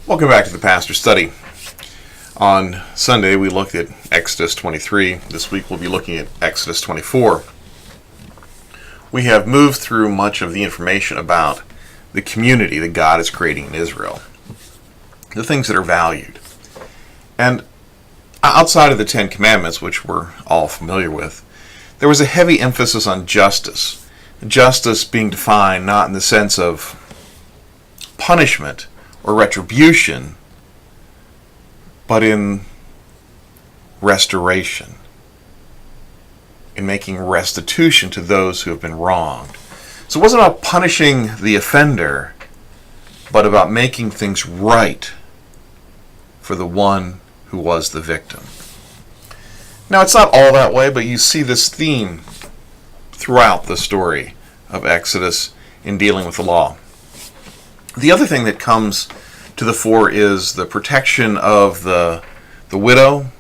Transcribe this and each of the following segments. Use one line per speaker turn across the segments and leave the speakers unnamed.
Welcome back to the Pastor Study. On Sunday, we looked at Exodus 23. This week, we'll be looking at Exodus 24. We have moved through much of the information about the community that God is creating in Israel, the things that are valued. And outside of the Ten Commandments, which we're all familiar with, there was a heavy emphasis on justice. Justice being defined not in the sense of punishment or retribution, but in restoration, in making restitution to those who have been wronged. So it wasn't about punishing the offender, but about making things right for the one who was the victim. Now, it's not all that way, but you see this theme throughout the story of Exodus in dealing with the law. The other thing that comes to the fore is the protection of the widow,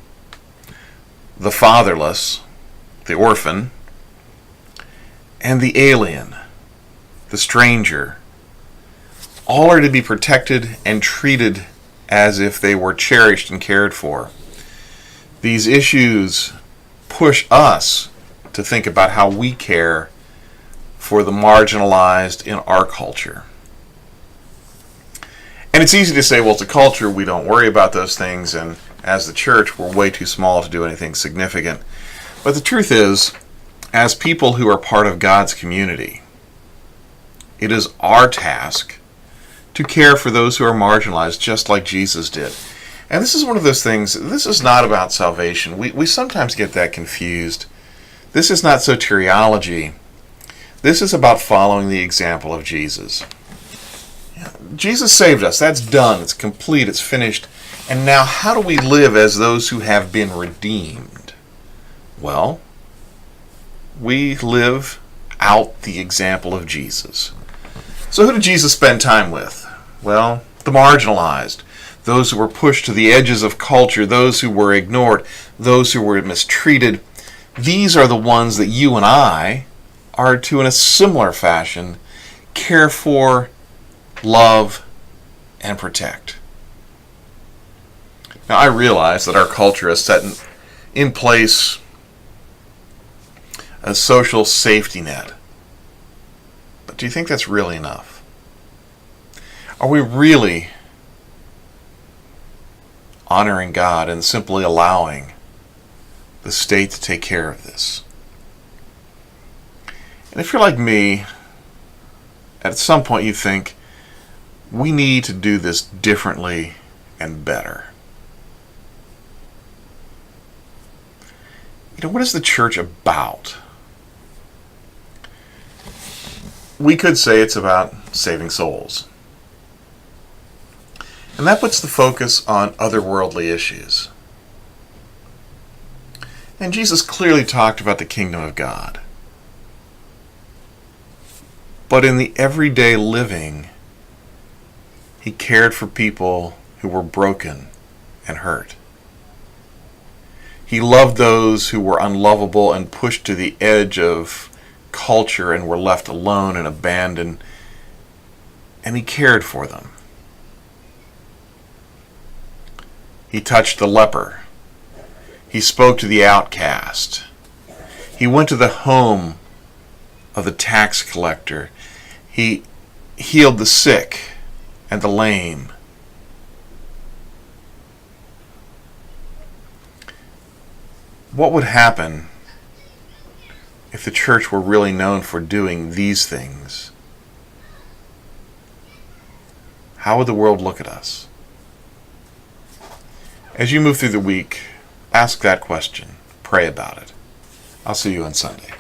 the fatherless, the orphan, and the alien, the stranger. All are to be protected and treated as if they were cherished and cared for. These issues push us to think about how we care for the marginalized in our culture. And it's easy to say, well, it's a culture, we don't worry about those things, and as the church, we're way too small to do anything significant. But the truth is, as people who are part of God's community, it is our task to care for those who are marginalized, just like Jesus did. And this is one of those things, this is not about salvation. We sometimes get that confused. This is not soteriology. This is about following the example of Jesus. Jesus saved us. That's done. It's complete. It's finished. And now how do we live as those who have been redeemed? Well, we live out the example of Jesus. So who did Jesus spend time with? Well, the marginalized, those who were pushed to the edges of culture, those who were ignored, those who were mistreated. These are the ones that you and I are to, in a similar fashion, care for, love, and protect. Now, I realize that our culture has set in place a social safety net. But do you think that's really enough? Are we really honoring God and simply allowing the state to take care of this? And if you're like me, at some point you think, we need to do this differently and better. What is the church about? We could say it's about saving souls. And that puts the focus on otherworldly issues. And Jesus clearly talked about the kingdom of God. But in the everyday living, he cared for people who were broken and hurt. He loved those who were unlovable and pushed to the edge of culture and were left alone and abandoned. And he cared for them. He touched the leper. He spoke to the outcast. He went to the home of the tax collector. He healed the sick and the lame. What would happen if the church were really known for doing these things? How would the world look at us? As you move through the week, ask that question. Pray about it. I'll see you on Sunday.